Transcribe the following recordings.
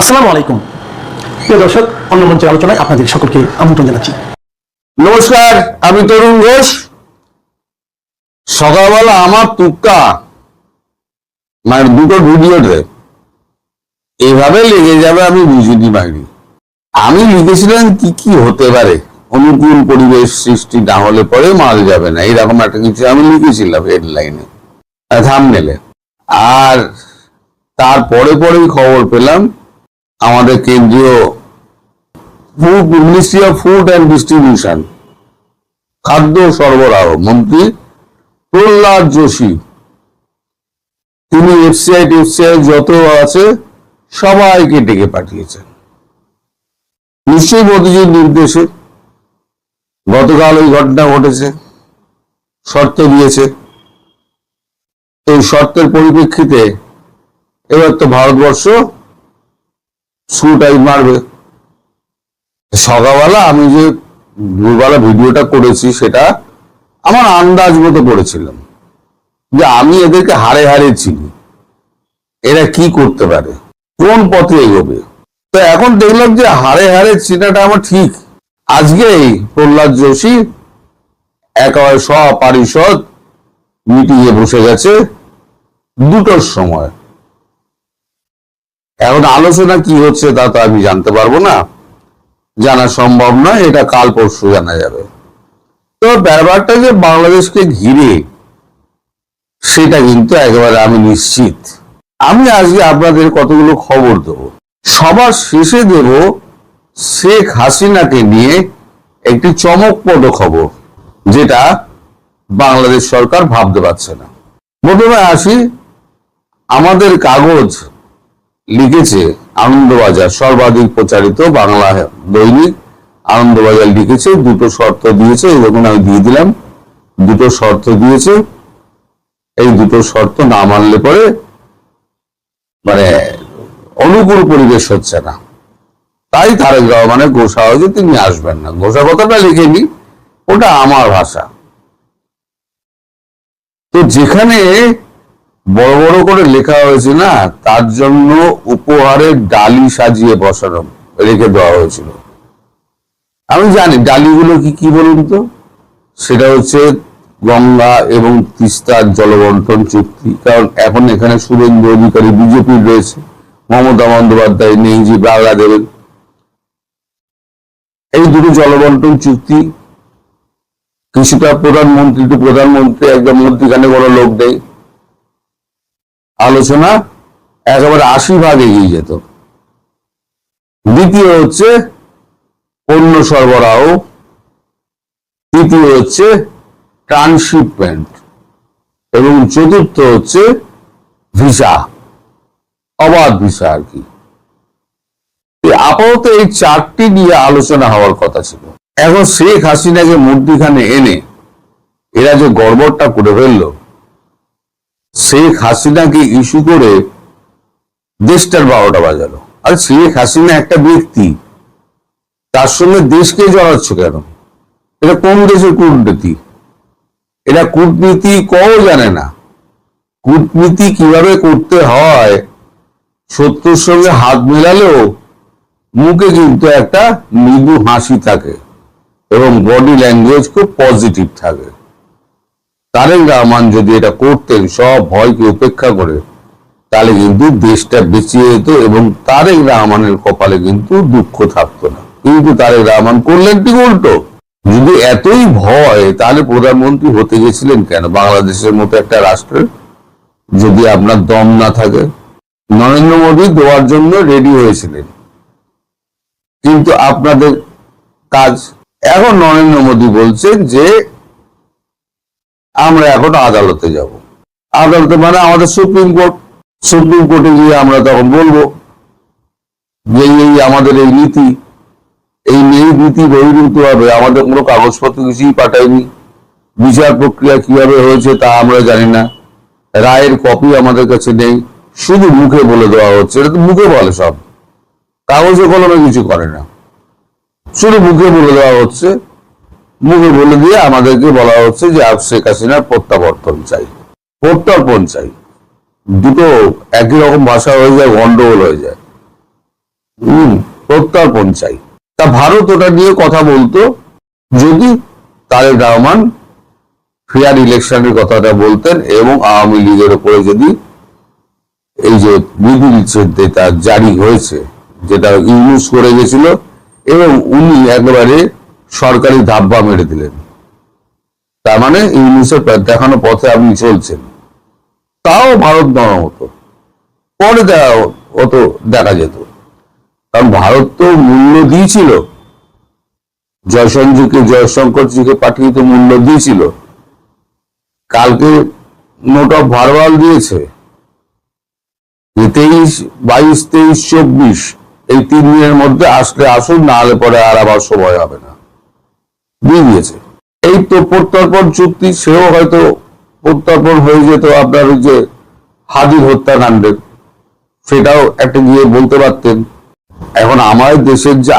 আসসালামু আলাইকুম প্রিয় দর্শক, অন্য মঞ্চের আলোচনায় আপনাদের সকলকে আমন্ত্রণ জানাচ্ছি। নমস্কার, আমি তরুণ ঘোষ। সকালবেলা আমার টুকটা মানে দুটো ভিডিওতে এভাবে লেগে যাবে আমি বুঝিনি বাইরে। আমি লিখেছিলাম কি কি হতে পারে অনুকূল পরিবেশ সৃষ্টি না হলে পরে মাল যাবে না, এরকম একটা কিছু আমি লিখেছিলাম হেডলাইনে, থাম্বনেলে। আর তারপরে পরেই খবর পেলাম আমাদের কেন্দ্রীয় ministry of food and distribution, খাদ্য সরবরাহ মন্ত্রী প্রহ্লাদ যোশী, তিনি এফসিআই যত আছে সবাইকে ডেকে পাঠিয়েছেন, নিশ্চয়ই মোদীজির নির্দেশে। গতকাল ওই ঘটনা ঘটেছে, শর্ত দিয়েছে। এই শর্তের পরিপ্রেক্ষিতে এবার তো ভারতবর্ষ শুটাই মারবে। সকালবেলা আমি যে দুবেলা ভিডিওটা করেছি সেটা আমার আন্দাজ মতো করেছিলাম যে আমি এদেরকে হাড়ে হাড়ে চিনি, এরা কি করতে পারে, কোন পথে এগোবে। তো এখন দেখলাম যে হাড়ে হাড়ে চিনাটা আমার ঠিক। আজকেই প্রহ্লাদ যোশী একেবারে সপারিষদ মিটিংয়ে বসে গেছে 2টোর সময়। এখন আলোচনা কি হচ্ছে তা তো আমি জানতে পারবো না, জানা সম্ভব নয়, এটা কাল পরশু জানা যাবে। তো ব্যাপারটা যে বাংলাদেশকে ঘিরে সেটা কিন্তু একেবারে আমি নিশ্চিত। আমি আজকে আপনাদের কতগুলো খবর দেবো। সবার শেষে দেব শেখ হাসিনাকে নিয়ে একটি চমকপ্রদ খবর, যেটা বাংলাদেশ সরকার ভাবতে পারছে না। প্রথমে আসি, আমাদের কাগজ লিখেছে আনন্দবাজার, সর্বাধিক প্রচারিত বাংলা দৈনিক আনন্দবাজার লিখেছে, 2টো শর্ত দিয়েছে। এই দেখুন আমি দিয়ে দিলাম, 2টো শর্ত দিয়েছে। এই 2টো শর্ত না মানলে পরে মানে অনুকূল পরিবেশ হচ্ছে না, তাই তারেক রহমানের ঘোষণা হয়েছে তিনি আসবেন না। ঘোষণা কথাটা লিখেনি, ওটা আমার ভাষা। তো যেখানে বড় বড় করে লেখা হয়েছে না, তার জন্য উপহারের ডালি সাজিয়ে বসানো রেখে দেওয়া হয়েছিল। আমি জানি ডালিগুলো কি কি বলুন তো, সেটা হচ্ছে গঙ্গা এবং তিস্তার জলবন্টন চুক্তি। কারণ এখন এখানে শুভেন্দু অধিকারী বিজেপির রয়েছে, মমতা বন্দ্যোপাধ্যায় নেই, যে বাংলা দেবেন। এই 2টো জলবন্টন চুক্তি, কিছুটা প্রধানমন্ত্রী টু প্রধানমন্ত্রী, একদম মধ্যখানে বড় লোক নেই, আলোচনা একেবারে 80 ভাগ এগিয়ে যেত। দ্বিতীয় হচ্ছে পণ্য সরবরাহ, তৃতীয় হচ্ছে ট্রান্সশিপমেন্ট, এবং চতুর্থ হচ্ছে ভিসা, অবাধ ভিসা আর কি। আপাতত এই 4টি নিয়ে আলোচনা হওয়ার কথা ছিল। এখন শেখ হাসিনাকে মধ্যখানে এনে এরা যে গড়বড়টা করে ফেললো, শেখ হাসিনাকে ইস্যু করে দেশটার 12টা বাজালো। আর শেখ হাসিনা একটা ব্যক্তি, তার সঙ্গে দেশকে জড়াচ্ছ কেন? এটা কোন দেশের কূটনীতি? এটা কূটনীতি কেউ জানে না। কূটনীতি কিভাবে করতে হয়, শত্রুর সঙ্গে হাত মেলালেও মুখে কিন্তু একটা মৃদু হাসি থাকে এবং বডি ল্যাঙ্গুয়েজ খুব পজিটিভ থাকে। তারেক রহমান যদি এটা করতেন সব ভয়কে উপেক্ষা করে, তাহলে কিন্তু দেশটা বেঁচে যেত এবং তারেক রহমানের কপালে কিন্তু দুঃখ থাকতো না। কিন্তু তারেক রহমান করলেন ঠিক উল্টো। যদি এতই ভয়, তাহলে প্রধানমন্ত্রী হতে গেছিলেন কেন বাংলাদেশের মতো একটা রাষ্ট্রের? যদি আপনার দম না থাকে। নরেন্দ্র মোদী দেওয়ার জন্য রেডি হয়েছিলেন, কিন্তু আপনাদের কাজ। এখন নরেন্দ্র মোদী বলছেন যে আমরা এখন আদালতে যাব। আদালতে মানে আমাদের সুপ্রিম কোর্ট। সুপ্রিম কোর্টে গিয়ে আমরা তখন বলবো যে এই আমাদের এই নীতি, এই নীতি বহির্ভূত হবে, আমাদের কোনো কাগজপত্র কিছুই পাঠায়নি, বিচার প্রক্রিয়া কিভাবে হয়েছে তা আমরা জানি না, রায়ের কপি আমাদের কাছে নেই, শুধু মুখে বলে দেওয়া হচ্ছে। এটা তো মুখে বলে, সব কাগজে কলমে কিছু করে না, শুধু মুখে বলে দেওয়া হচ্ছে। মুখে বলে দিয়ে আমাদেরকে বলা হচ্ছে যে শেখ হাসিনার প্রত্যাবর্তন চাই, প্রত্যর্পণ চাই। 2টো একই রকম ভাষা হয়ে যায়, গন্ডগোল হয়ে যায়। প্রত্যর্পণ চাই। তা ভারত ওটা নিয়ে কথা বলতো যদি তারেক রহমান ফেয়ার ইলেকশনের কথাটা বলতেন এবং আওয়ামী লীগের উপরে যদি এই যে বিধিনিষেধ যেটা জারি হয়েছে, যেটা ইউজ করে গেছিল এবং উনি একেবারে সরকারি ধাব্বা মেরে দিলেন, তার মানে ইউনুসের দেখানো পথে আপনি চলছেন, তাও ভারত নরম হতো, পরে দেখা যেত। কারণ ভারত তো মূল্য দিয়েছিল, জয়শঙ্করজিকে পাঠিয়ে তো মূল্য দিয়েছিল। কালকে নোট অফ ভারওয়াল দিয়েছে 23, 22, 23, 24 এই 3 দিনের মধ্যে আসলে আসুন, না হলে পরে আর আবার সময় হবে না, দিয়ে দিয়েছে। এই তো প্রত্যর্পণ চুক্তি, সেও হয়তো প্রত্যর্পণ হয়ে যেত আপনার ওই যে হাদির হত্যাকাণ্ডের, সেটাও একটা গিয়ে বলতে পারতেন। এখন আমাদের দেশের যে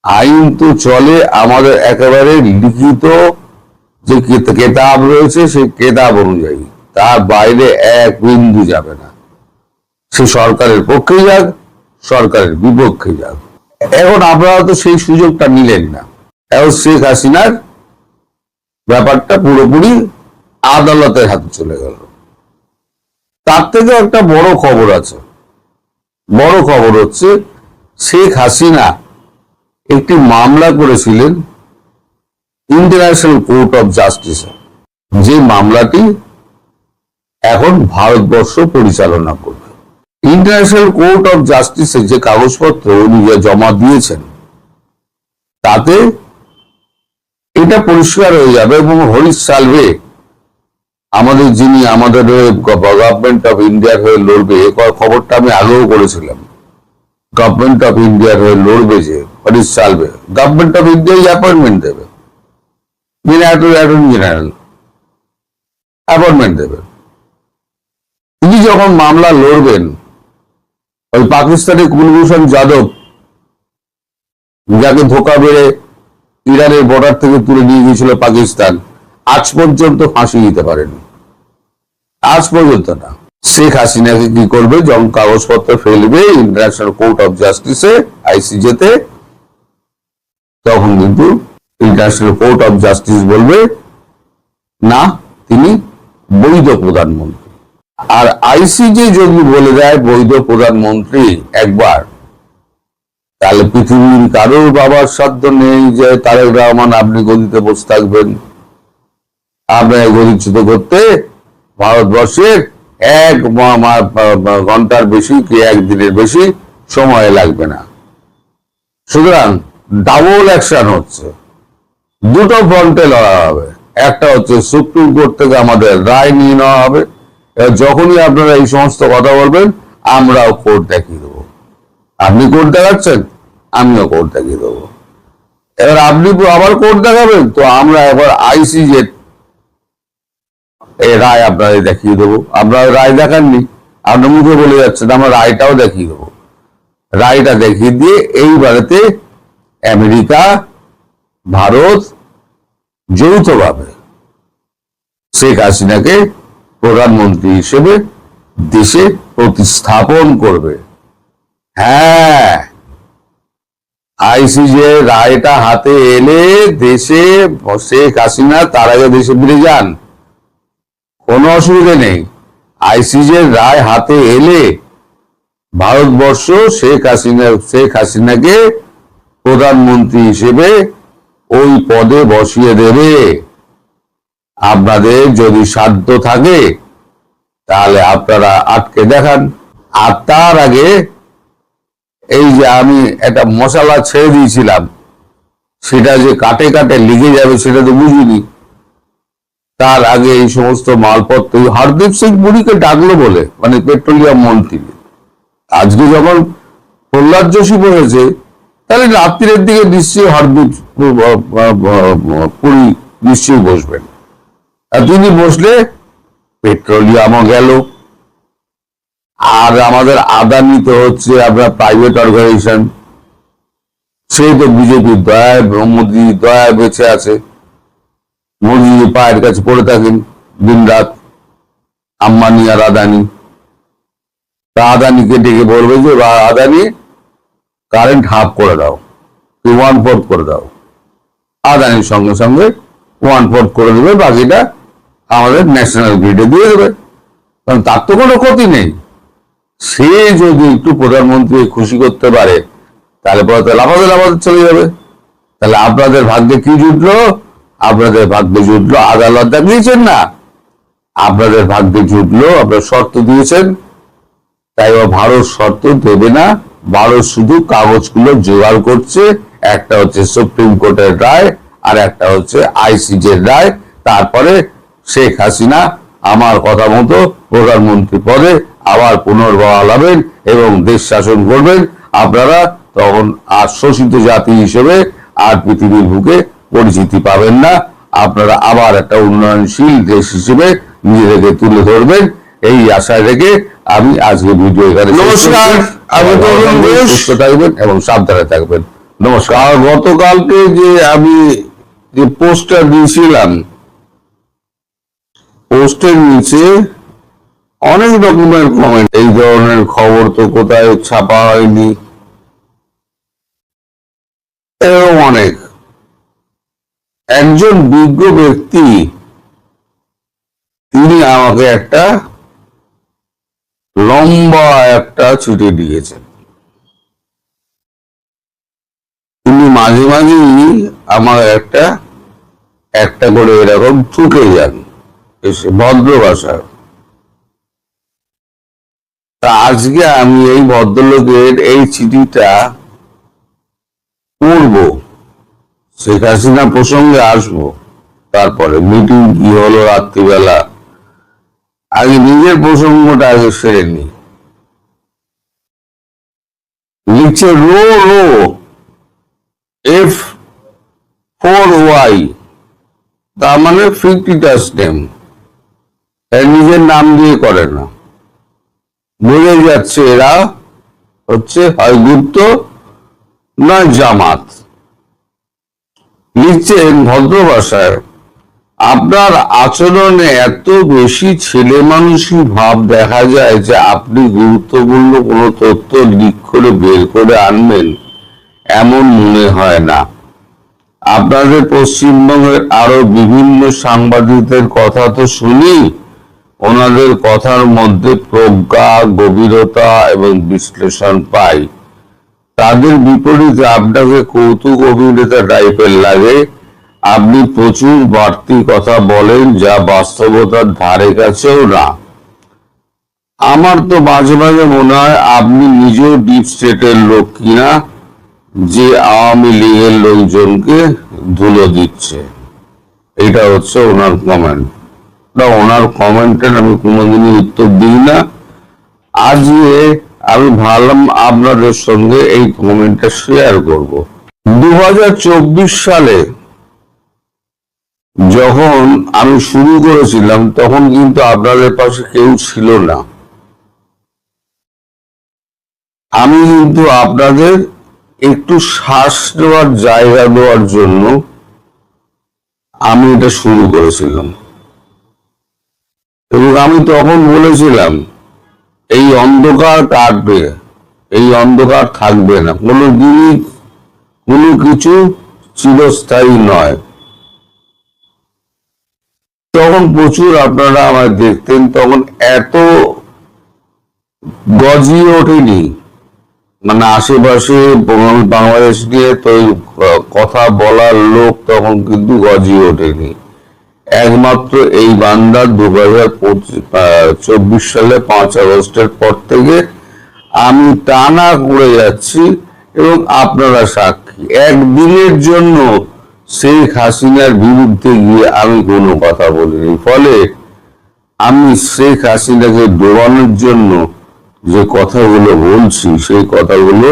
আইন তো চলে আমাদের একেবারে লিখিত যে কেতাব রয়েছে, সেই কেতাব অনুযায়ী, তার বাইরে এক বিন্দু যাবে না। সে সরকারের পক্ষে যাক, সরকারের বিপক্ষে যাক। এখন আপনারা তো সেই সুযোগটা নিলেন না। এখন শেখ হাসিনার ব্যাপারটা পুরোপুরি আদালতের হাতে চলে গেল। তার থেকে একটা বড় খবর আছে। বড় খবর হচ্ছে শেখ হাসিনা একটি মামলা করেছিলেন ইন্টারন্যাশনাল কোর্ট অফ জাস্টিসে, যে মামলাটি এখন ভারতবর্ষ পরিচালনা করবে। ইন্টারন্যাশনাল কোর্ট অফ জাস্টিসে যে কাগজপত্র উনি জমা দিয়েছেন, তাতে এটা পরিষ্কার হয়ে যাবে। এবং হরিশ সালভে আমাদের যিনি আমাদের গভর্নমেন্ট অফ ইন্ডিয়ার হয়ে লড়বে, এ খবরটা আমি আগেও করেছিলাম, গভর্নমেন্ট অফ ইন্ডিয়ার হয়ে লড়বে যে Harish Salve, government of India appointment দেবে, অ্যাটর্নি জেনারেল অ্যাপয়েন্টমেন্ট দেবে। তিনি যখন মামলা লড়বেন, ওই পাকিস্তানি কুলভূষণ যাদব, যাকে ধোকা বেড়ে ইরানের বর্ডার থেকে তুলে নিয়ে গিয়েছিল পাকিস্তান, আজ পর্যন্ত ফাঁসি দিতে পারেনি, আজ পর্যন্ত না। শেখ হাসিনাকে কি করবে, যখন কাগজপত্র ফেলবে ইন্টারন্যাশনাল কোর্ট অফ জাস্টিসে, আইসিজেতে, তখন কিন্তু ইন্টারন্যাশনাল কোর্ট অফ জাস্টিস বলবে না, তিনি বৈধ প্রধানমন্ত্রী। আর আইসিজে যদি বলে দেয় বৈধ প্রধানমন্ত্রী একবার, তাহলে পৃথিবীর কারোর বাবার সাধ্য নেই যে তারেক রহমান আপনি গদিতে বসে থাকবেন। আপনার গদিচ্যুত করতে ভারতবর্ষের 1 ঘন্টার বেশি কি 1 দিনের বেশি সময় লাগবে না। সুতরাং ডাবল অ্যাকশন হচ্ছে, দুটো ফ্রন্টে লড়া হবে। একটা হচ্ছে সুপ্রিম কোর্ট থেকে আমাদের রায় নিয়ে নেওয়া হবে, যখনই আপনারা এই সমস্ত কথা বলবেন আমরাও কোর্ট দেখিয়ে দেবো। আপনি কোর্ট দেখাচ্ছেন, আমিও কোর্ট দেখিয়ে দেবো। এবার আপনি আবার কোর্ট দেখাবেন, তো আমরা এবার আইসিজে এই রায় আপনাদের দেখিয়ে দেবো। আপনারা রায় দেখাননি, আপনার মুখে বলে যাচ্ছেন, আমরা রায়টাও দেখিয়ে দেবো। রায়টা দেখিয়ে দিয়ে এইবারেতে আমেরিকা, ভারত যৌথভাবে শেখ হাসিনাকে প্রধানমন্ত্রী হিসেবে দেশে প্রতিস্থাপন করবে। হ্যাঁ, আইসিজে রায়টা হাতে এলে দেশে শেখ হাসিনা তার আগে দেশে ফিরে যান, কোনো অসুবিধা নেই। আইসিজের রায় হাতে এলে ভারতবর্ষ শেখ হাসিনাকে প্রধানমন্ত্রী হিসেবে ওই পদে বসিয়ে দেবে। আপনাদের যদি সাধ্য থাকে তাহলে আপনারা আটকে দেখান। আর তার আগে এই যে আমি একটা মশলা ছেড়ে দিয়েছিলাম, সেটা যে কাটে কাটে লিখে যাবে সেটা তো বুঝিনি। তার আগে এই সমস্ত মালপত্র হরদীপ সিং পুরীকে ডাকলো বলে, মানে পেট্রোলিয়াম মন্ত্রী, আজকে যখন প্রহ্লাদ যোশী বলেছে, তাহলে রাত্রির দিকে নিশ্চয়ই হরদীপ পুরী নিশ্চয়ই বসবেন। আর তিনি বসলে পেট্রোলিয়ামও গেল। আর আমাদের আদানি তো হচ্ছে আপনার প্রাইভেট অর্গানাইজেশন, সে তো বিজেপির দয়ায়, মোদী দয়ায় বেঁচে আছে। মোদী পায়ের কাছে পড়ে থাকেন দিন রাত, আম্বানি আর আদানি। তা আদানিকে ডেকে বলবে যে আদানি কারেন্ট হাফ করে দাও, 1/4 করে দাও, আদানির সঙ্গে সঙ্গে 1/4 করে দেবে, বাকিটা আমাদের ন্যাশনাল গ্রিডে দিয়ে দেবে। কারণ তার তো কোনো ক্ষতি নেই। সে যদি একটু প্রধানমন্ত্রী খুশি করতে পারে তাহলে পরে তো লাফাতে চলে যাবে। তাহলে আপনাদের ভাগ্যে কি জুটলো? আপনাদের ভাগ্যে জুটলো আদালত দিয়েছেন না, আপনাদের ভাগ্যে জুটলো আপনার শর্ত দিয়েছেন, তাই ভারত শর্ত দেবে না। ভারত শুধু কাগজগুলো জোগাড় করছে, একটা হচ্ছে সুপ্রিম কোর্টের রায় আর একটা হচ্ছে আইসিজের রায়। তারপরে শেখ হাসিনা আমার কথা মতো প্রধানমন্ত্রী পদে আবার পুনর্বহাল হবেন এবং দেশ শাসন করবেন। আপনারা তখন আশ্বাসিত জাতি হিসেবে আর পৃথিবীর বুকে পরিচিতি পাবেন না। আপনারা আবার একটা উন্নয়নশীল দেশ হিসেবে নিজেদেরকে তুলে ধরবেন, এই আশায় রেখে আমি আজকে ভিডিও এখানে নমস্কার, আমি তরুণ ঘোষ। সুস্থ থাকবেন এবং সাবধানে থাকবেন। নমস্কার। গতকালকে যে আমি যে পোস্টটা দিয়েছিলাম, পোস্টের নিচে অনেক রকমের কমেন্ট, এই ধরনের খবর তো কোথায় ছাপা হয়নি, এরকম অনেক। একজন বিজ্ঞ ব্যক্তি তিনি আমাকে একটা লম্বা একটা চিঠি দিয়েছেন। তিনি মাঝে মাঝেই আমার একটা একটা করে এরকম ঠুকে যান এসে ভদ্র ভাষায়। তা আজকে আমি এই ভদ্রলোকের এই চিঠিটা পড়ব, শেখ হাসিনা প্রসঙ্গে আসবো, তারপরে মিটিং কি হলো রাত্রিবেলা, আগে নিজের প্রসঙ্গটা আগে সেরে নি। লিখছে রো রো F4Y, তার মানে ফিক্টিটাস নেম, নিজের নাম দিয়ে করে না। বোঝা যাচ্ছে এরা হচ্ছে হয় গুপ্ত না জামাত। লিখছেন ভদ্র ভাষায়, আপনার আচরণে এত বেশি ছেলে মানুষই ভাব দেখা যায় যে আপনি গুরুত্বপূর্ণ কোনো তথ্য লিক করে বের করে আনবেন এমন মনে হয় না। আপনাদের পশ্চিমবঙ্গের আরো বিভিন্ন সাংবাদিকদের কথা তো শুনি, ওনাদের কথার মধ্যে প্রজ্ঞা, গভীরতা এবং বিশ্লেষণ পাই। তাদের বিপরীতে আপনাকে কৌতুক অভিনেতা টাইপের লাগে। আপনি প্রচুর বাড়তি কথা বলেন যা বাস্তবতার ধারে কাছেও না। আমার তো মাঝে মাঝে মনে হয় আপনি নিজেও ডিপ স্টেটের লোক কিনা, যে আওয়ামী লীগের লোকজনকে ধুলো দিচ্ছে। এটা হচ্ছে ওনার কমেন্ট। ওনার কমেন্টের আমি কোনোদিনই উত্তর দিই না। আজকে আমি ভাবলাম আপনাদের সঙ্গে এই কমেন্টটা শেয়ার করব। 2024 সালে যখন আমি শুরু করেছিলাম তখন কিন্তু আপনাদের পাশে কেউ ছিল না। আমি কিন্তু আপনাদের একটু শ্বাস নেওয়ার জায়গা দেওয়ার জন্য আমি এটা শুরু করেছিলাম এবং আমি তখন বলেছিলাম এই অন্ধকার কাটবে, এই অন্ধকার থাকবে না, কোনো দিনই কোনো কিছু চিরস্থায়ী নয়। তখন প্রচুর আপনারা আমায় দেখতেন, তখন এত গজিয়ে ওঠেনি, মানে আশেপাশে বাংলাদেশ নিয়ে তো কথা বলার লোক তখন কিন্তু গজিয়ে ওঠেনি। একমাত্র এই বান্দা 2024 সালে 5 আগস্টের পর থেকে আমি টানা করে যাচ্ছি এবং আপনারা সাক্ষী। একদিনের জন্য শেখ হাসিনার বিরুদ্ধে গিয়ে আমি কোনো কথা বলিনি। ফলে আমি শেখ হাসিনাকে ডোবানোর জন্য যে কথাগুলো বলছি সেই কথাগুলো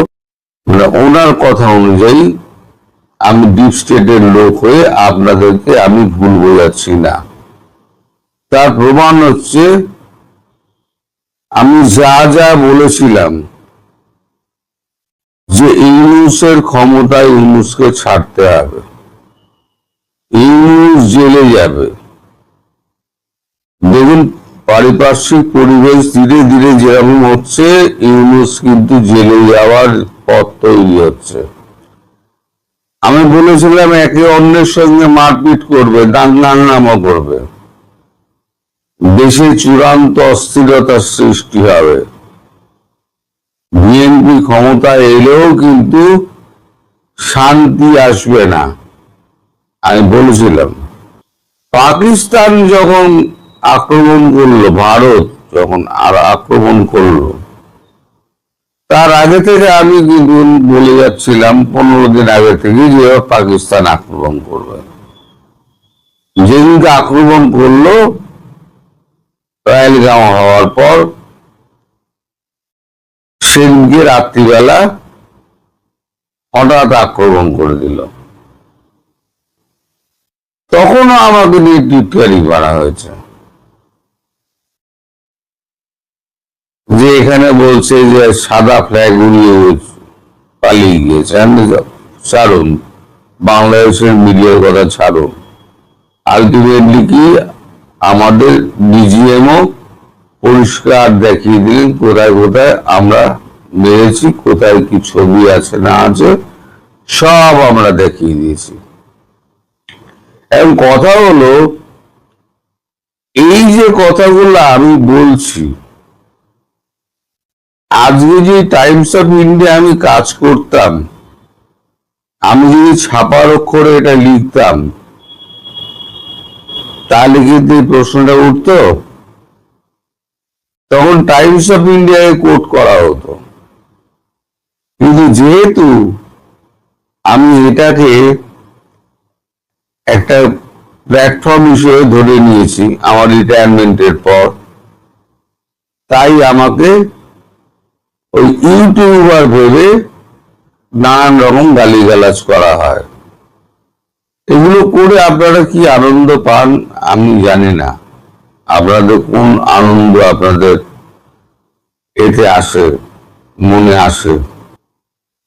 মানে ওনার কথা অনুযায়ী আমি ডিপ স্টেটের লোক হয়ে আপনাদেরকে আমি ভুল বোঝাচ্ছি না। তার প্রমাণ হচ্ছে আমি যা যা বলেছিলাম যে ইউনূসের ক্ষমতায় ইউনূসকে ছাড়তে হবে, ইউনূস জেলে যাবে। দেখুন পারিপার্শ্বিক পরিবেশ ধীরে ধীরে যেরকম হচ্ছে, ইউনূস কিন্তু জেলে যাওয়ার পথ তৈরি হচ্ছে। আমি বলেছিলাম একে অন্যের সঙ্গে মারপিট করবে, দাঙ্গাহাঙ্গামা করবে, দেশে চূড়ান্ত অস্থিরতার সৃষ্টি হবে। বিএনপি ক্ষমতায় এলেও কিন্তু শান্তি আসবে না, আমি বলেছিলাম। পাকিস্তান যখন আক্রমণ করলো, ভারত যখন আর আক্রমণ করলো, তার আগে থেকে আমি কিন্তু বলে যাচ্ছিলাম 15 দিন আগে থেকে যে পাকিস্তান আক্রমণ করবে। যেদিনকে আক্রমণ করলো পহেলগাঁও হওয়ার পর, সেদিনকে রাত্রিবেলা হঠাৎ আক্রমণ করে দিল। তখনও আমাকে নিয়ে টিটকারি করা হয়েছে যে এখানে বলছে যে সাদা ফ্ল্যাগ উড়িয়ে পালিয়ে গিয়েছে। ছাড়ুন, বাংলাদেশের মিডিয়ার কথা ছাড়ুন। আলটিমেটলি কি আমাদের ডিজিএমও পরিষ্কার দেখিয়ে দিলেন কোথায় কোথায় আমরা মেরেছি, কোথায় কি ছবি আছে না আছে সব আমরা দেখিয়ে দিয়েছি। এবং কথা হলো, এই যে কথাগুলো আমি বলছি, আজকে যে টাইমস অফ ইন্ডিয়া আমি কাজ করতাম, আমি যদি ছাপার অক্ষরে এটা লিখতাম, তাহলে কিন্তু এই প্রশ্নটা উঠতো। তখন টাইমস অফ ইন্ডিয়াকে কোট করা হতো। কিন্তু যেহেতু আমি এটাকে একটা প্ল্যাটফর্ম হিসেবে ধরে নিয়েছি আমার রিটায়ারমেন্টের পর, তাই আমাকে ওই ইউটিউবার ভেবে নানান রকম গালিগালাজ করা হয়। এগুলো করে আপনারা কি আনন্দ পান আমি জানি না, আপনাদের কোন আনন্দ আপনাদের এতে আসে, মনে আসে।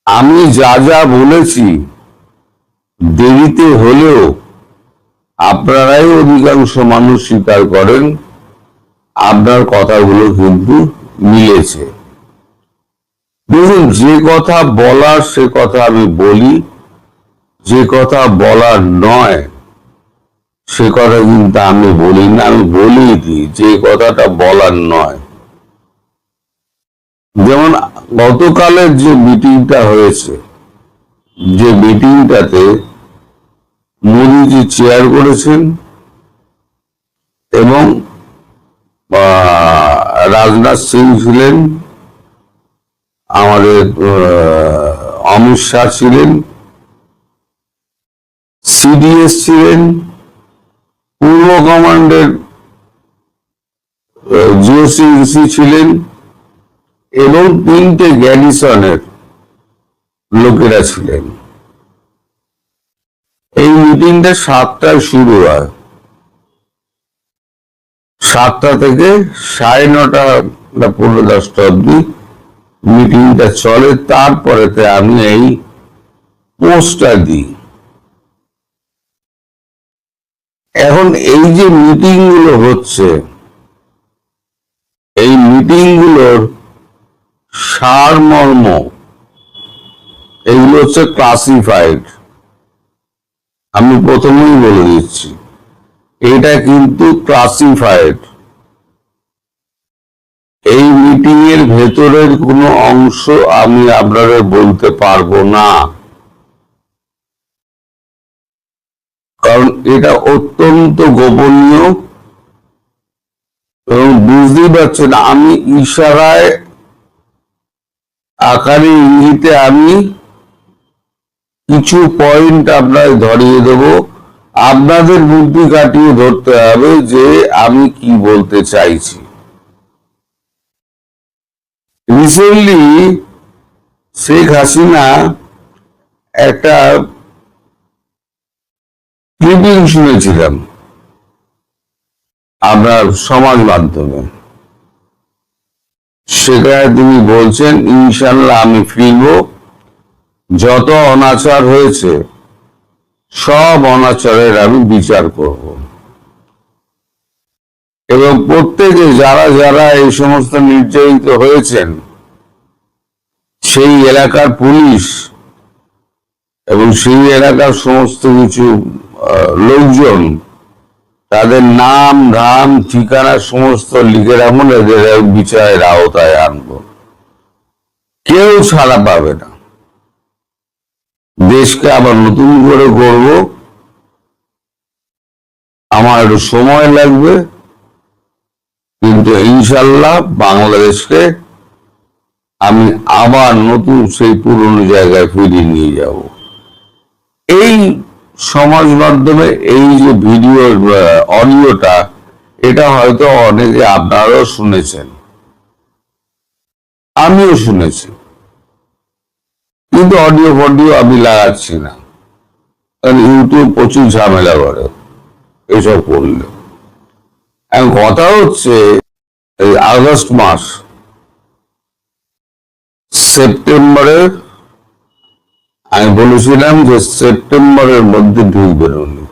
আমি যা যা বলেছি দেরিতে হলেও আপনারাই অধিকাংশ মানুষ স্বীকার করেন আপনার কথাগুলো কিন্তু মিলেছে। দেখুন, যে কথা বলার সে কথা আমি বলি, যে কথা বলার নয় সে কথা কিন্তু আমি বলি না। আমি বলি দিই যে কথাটা বলার নয়। যেমন গতকালের যে মিটিংটা হয়েছে, যে মিটিংটাতে মোদীজি চেয়ার করেছেন এবং রাজনাথ সিং ছিলেন, আমাদের অমিত শাহ ছিলেন, সিডিএস ছিলেন, পূর্ব কমান্ডের জিওসি ছিলেন এবং 3টে গ্যারিসনের লোকেরা ছিলেন। এই মিটিংটা 7টায় শুরু হয়, 7টা থেকে 9:30 বা 10:15 অব্দি মিটিংটা চলে। তারপরেতে আমি এই পোস্টটা দিই। এখন এই যে মিটিং গুলো হচ্ছে, এই মিটিং গুলোর সারমর্ম এগুলো হচ্ছে ক্লাসিফাইড। আমি প্রথমেই বলে দিচ্ছি, এটা কিন্তু ক্লাসিফাইড। এই মিটিং এর ভেতরের কোনো অংশ আমি আপনাদের বলতে পারবো না, কারণ এটা অত্যন্ত গোপনীয়। এবং বুঝতেই পারছেন, আমি ইশারায় আকারে ইঙ্গিতে আমি কিছু পয়েন্ট আপনাদের ধরিয়ে দেব, আপনাদের বুদ্ধি কাটিয়ে ধরতে হবে যে আমি কি বলতে চাইছি। রিসেন্টলি শেখ হাসিনা একটা ক্লিপিং শুনেছিলাম আপনার সমাজ মাধ্যমে। সেখানে তিনি বলছেন, ইনশাল্লাহ আমি ফিরব, যত অনাচার হয়েছে সব অনাচারের আমি বিচার করব এবং প্রত্যেকে যারা যারা এই সমস্ত নির্যাতিত হয়েছেন সেই এলাকার পুলিশ এবং সেই এলাকার সমস্ত কিছু লোকজন তাদের নাম ধাম ঠিকানা সমস্ত লিখে রাখুন, এদের বিচারের আওতায় আনবো। কেউ ছাড়া পাবে না। দেশকে আবার নতুন করে গড়ব। আমার একটু সময় লাগবে, কিন্তু ইনশাল্লাহ বাংলাদেশকে আমি আবার নতুন সেই পুরনো জায়গায় ফিরিয়ে নিয়ে যাব। এই সমাজ মাধ্যমে এই যে ভিডিও অডিওটা, এটা হয়তো অনেকে আপনারাও শুনেছেন, আমিও শুনেছি, কিন্তু অডিও ফডিও আমি লাগাচ্ছি না, কারণ ইউটিউব প্রচুর ঝামেলা করে এসব করলে। এখন কথা হচ্ছে এই আগস্ট মাস, সেপ্টেম্বরের আমি বলেছিলাম যে সেপ্টেম্বরের মধ্যে ঢুকবেন উনি।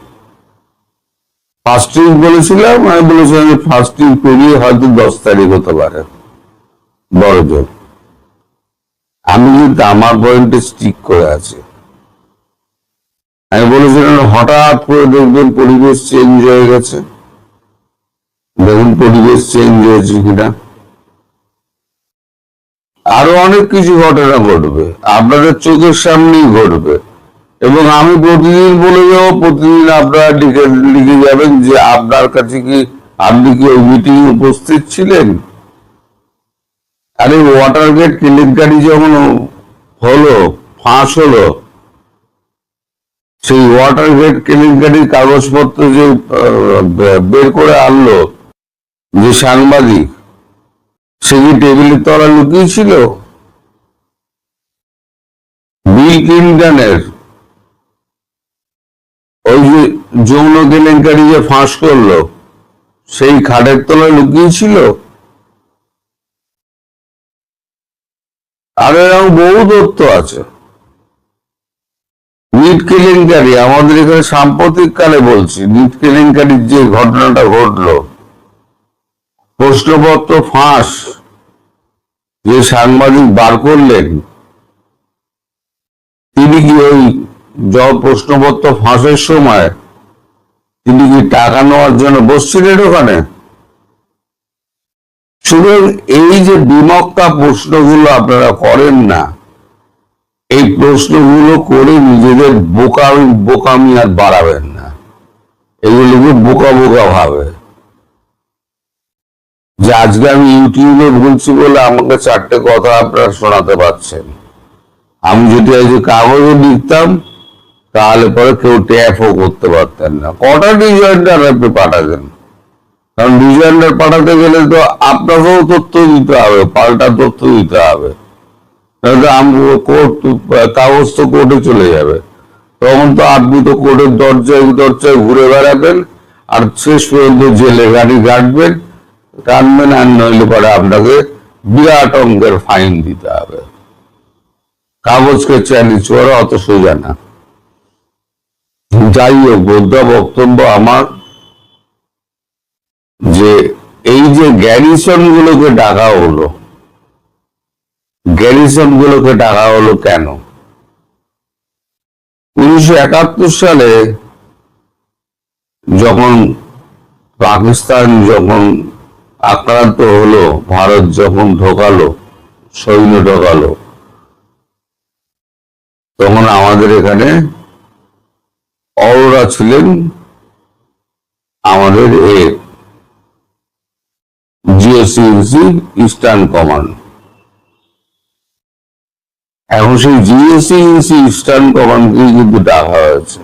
ফার্স্ট উইক বলেছিলাম, আমি বলেছিলাম যে ফার্স্ট উইক পেরিয়ে হয়তো 10 তারিখ হতে পারে বড় জোর। আমি কিন্তু আমার পয়েন্টে স্টিক করে আছি। আমি বলেছিলাম হঠাৎ করে দেখবেন পরিবেশ চেঞ্জ হয়ে গেছে, দেখুন পরিবেশ চেঞ্জ হয়েছে কিনা। আরো অনেক কিছু ঘটনা ঘটবে, আপনাদের চোখের সামনেই ঘটবে, এবং আমি প্রতিদিন বলে যাবো, প্রতিদিন আপনারা লিখে যাবেন যে আপনার কাছে কি, আপনি কি ওই মিটিং উপস্থিত ছিলেন। আরে ওয়াটার গেট কেলেঙ্কারি যখন হলো, ফাঁস হলো, সেই ওয়াটার গেট কেলেঙ্কারির কাগজপত্র যে বের করে আনলো যে সাংবাদিক, সে কি টেবিলের তলা লুকিয়েছিল? বিল ক্লিনটনের ওই যে যৌন কেলেঙ্কারি যে ফাঁস করলো, সেই খাটের তলায় লুকিয়েছিল? আর এরকম বহু তথ্য আছে। নিট কেলেঙ্কারি, আমাদের এখানে সাম্প্রতিক কালে বলছি, নিট কেলেঙ্কারির যে ঘটনাটা ঘটলো, প্রশ্নপত্র ফাঁস যে সাংবাদিক বার করলেন, তিনি কি ওই প্রশ্নপত্র ফাঁসের সময় তিনি কি টাকা নেওয়ার জন্য বসছিলেন ওখানে? শুধু এই যে বিমক্কা প্রশ্নগুলো আপনারা করেন না, এই প্রশ্নগুলো করে নিজেদের বোকামি আর বাড়াবেন না, এগুলোকে বোকা বোকা ভাবে। যে আজকে আমি ইউটিউবে বলছি বলে আমাকে 4টে কথা আপনারা শোনাতে পারছেন। আমি যদি আজকে কাগজে লিখতাম তাহলে পরে কেউ ট্যাপও করতে পারতেন না। কটা ডিজাইনার আপনি পাঠাতেন, কারণ ডিজাইনার পাঠাতে গেলে তো আপনাকেও তথ্য দিতে হবে, পাল্টা তথ্য দিতে হবে, কাগজ তো কোর্টে চলে যাবে। তখন তো আপনি তো কোর্টের দরজায় দরজায় ঘুরে বেড়াবেন, আর শেষ পর্যন্ত জেলে গাড়ি কাটবেন, টানবেন, আর নইলে পরে আপনাকে বিরাট অঙ্কের ফাইন দিতে হবে। কাগজকে চ্যালেঞ্জ করা অত সোজা না। যাই হোক, বক্তব্য আমার যে এই যে গ্যারিসন গুলোকে ডাকা হলো, গ্যারিসন গুলোকে ডাকা হলো কেন? 1971 সালে যখন পাকিস্তান যখন আক্রান্ত হলো, ভারত যখন ঢোকালো, সৈন্য ঢোকালো, তখন আমাদের এখানে অরোরা ছিলেন আমাদের জিওসিউসি ইস্টার্ন কমান্ড। এখন সেই জিওসিউসি ইস্টার্ন কমান্ডকে কিন্তু ডাকা হয়েছে,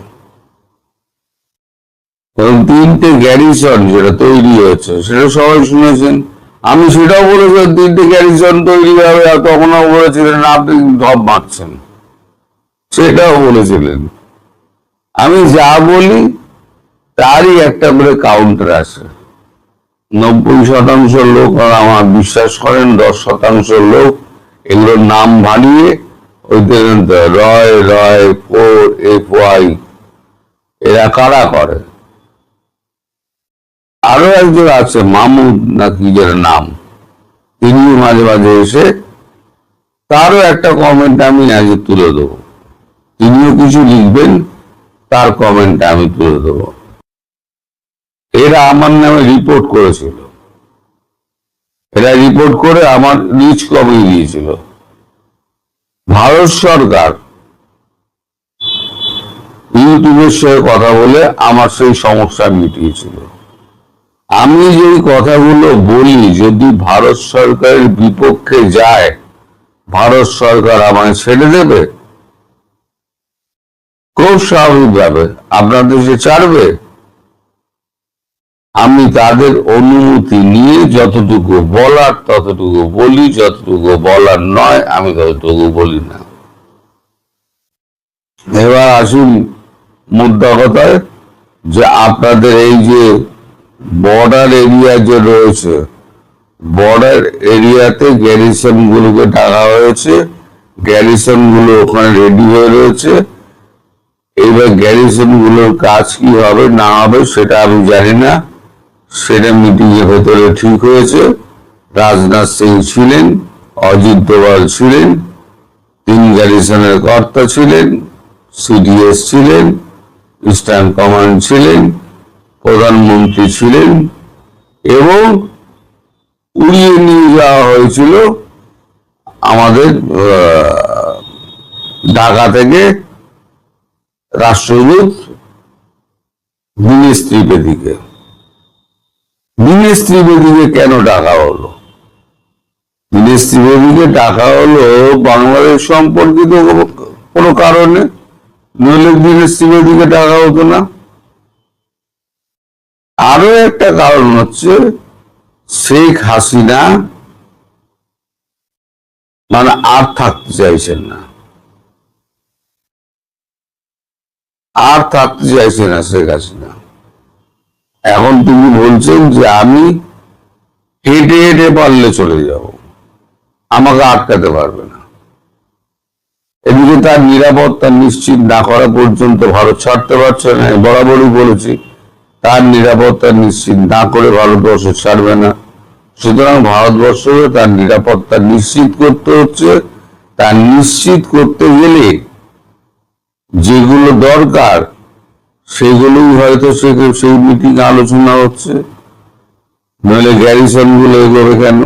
এবং 3টে গ্যারিসন যেটা তৈরি হয়েছে সেটা সবাই শুনেছেন। আমি সেটাও বলেছিলাম 3টে গ্যারিসন তৈরি হবে, তখনও বলেছিলেন আপনি ঢপ মারছেন, সেটাও বলেছিলেন। আমি যা বলি তারই একটা করে কাউন্টার আসে। 90% লোক আমার বিশ্বাস করেন, 10% লোক এগুলোর নাম বানিয়ে ওই রয় রয় FY এরা কারা করে। আরো একজন আছে মামুদ নাকি যার নাম, তিনি মাঝে মাঝে এসে তারও একটা কমেন্ট আমি আজকে তুলে দেবো, তিনিও কিছু লিখবেন, তার কমেন্ট আমি তুলে দেবো। এরা আমার নামে রিপোর্ট করেছিল, এরা রিপোর্ট করে আমার রিচ কমিয়ে দিয়েছিল। ভারত সরকার ইউটিউবের সঙ্গে কথা বলে আমার সেই সমস্যা মিটিয়েছিল। আমি যে কথাগুলো বলি, যদি ভারত সরকারের বিপক্ষে যায়, ভারত সরকার আমায় ছেড়ে দেবে? খুব স্বাভাবিকভাবে আপনাদের যে ছাড়বে, আমি তাদের অনুমতি নিয়ে যতটুকু বলার ততটুকু বলি, যতটুকু বলার নয় আমি ততটুকু বলি না। এবার আসুন মুদ্রা কথায়, যে আপনাদের এই যে বর্ডার এরিয়া যে রয়েছে, বর্ডার এরিয়াতে গ্যারিসন গুলোকে ডাকা হয়েছে, গ্যারিসন গুলো ওখানে রেডি হয়ে রয়েছে। এবার গ্যারিসন গুলোর কাজ কি হবে না হবে সেটা আমি জানি না, সেটা মিটিং এর ভেতরে ঠিক হয়েছে। রাজনাথ সিং ছিলেন, অজিত দোভাল ছিলেন, 3 গ্যারিসনের কর্তা ছিলেন, সিডিএস ছিলেন, ইস্টার্ন কমান্ড ছিলেন, প্রধানমন্ত্রী ছিলেন, এবং উড়িয়ে নিয়ে যাওয়া হয়েছিল আমাদের ঢাকা থেকে রাষ্ট্রদূত দীনেশ ত্রিবেদীকে। দীনেশ ত্রিবেদীকে কেন ডাকা হলো? দীনেশ ত্রিবেদীকে ডাকা হলো বাংলাদেশ সম্পর্কিত কোনো কারণে, নইলে দীনেশ ত্রিবেদীকে ডাকা হতো না। আরো একটা কারণ হচ্ছে, শেখ হাসিনা মানে আর থাকতে চাইছেন না, আর থাকতে চাইছে না শেখ হাসিনা। এখন তিনি বলছেন যে আমি হেঁটে হেঁটে পারলে চলে যাব, আমাকে আটকাতে পারবে না। এদিকে তার নিরাপত্তা নিশ্চিত না করা পর্যন্ত ভারত ছাড়তে পারছে না। বরাবরই বলেছি, তার নিরাপত্তা নিশ্চিত না করে ভারতবর্ষ ছাড়বে না। সুতরাং ভারতবর্ষকে তার নিরাপত্তা নিশ্চিত করতে হচ্ছে। তার নিশ্চিত করতে গেলে যেগুলো দরকার সেগুলোই হয়তো সেই মিটিং আলোচনা হচ্ছে, নইলে গ্যারিসন গুলো এগোবে কেন?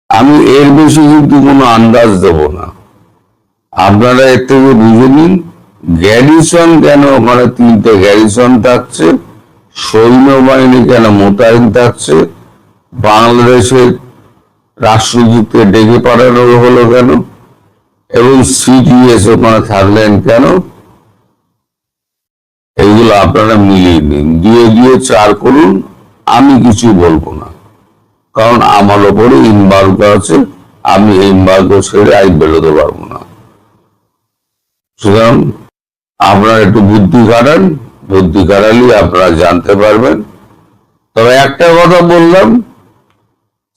আমি এর বেশি কিন্তু কোনো আন্দাজ দেব না, আপনারা এর থেকে বুঝে নিন। গ্যারিসন কেন ওখানে 3টে গ্যারিসন থাকছে, সৈন্যবাহিনী কেন মোতায়েন থাকছে, বাংলাদেশের রাষ্ট্রদূতকে ডেকে পাঠানো হলো কেন, এবং সিডিএস ওখানে থাকলেন কেন, এইগুলো আপনারা মিলিয়ে নিন, দিয়ে 4 করুন। আমি কিছু বলবো না, কারণ আমার ওপরে ইম্বার্গো আছে, আমি ইম্বার্গো ছেড়ে আই বেরোতে পারবো না। সুতরাং আপনারা একটু বুদ্ধি খাটান, বুদ্ধি খাটালে আপনারা জানতে পারবেন। তবে একটা কথা বললাম,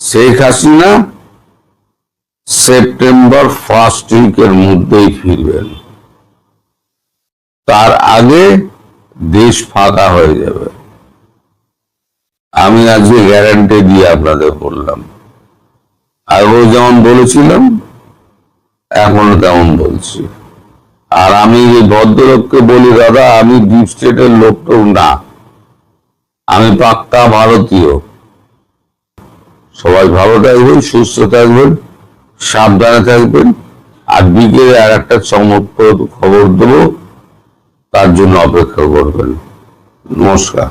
শেখ হাসিনা সেপ্টেম্বর 1st উইকের মধ্যেই ফিরবেন, তার আগে দেশ ফাঁকা হয়ে যাবে। আমি আজকে গ্যারান্টি দিয়ে আপনাদের বললাম, আগেও যেমন বলেছিলাম এখনো তেমন বলছি। আর আমি এই ভদ্রলোককে বলি, দাদা আমি ডিপ স্টেটের লোকটাও না, আমি পাক্কা ভারতীয়। সবাই ভালো থাকবেন, সুস্থ থাকবেন, সাবধানে থাকবেন। আর বিকেলে আর একটা চমকপ্রদ খবর দেবো, তার জন্য অপেক্ষা করবেন। নমস্কার।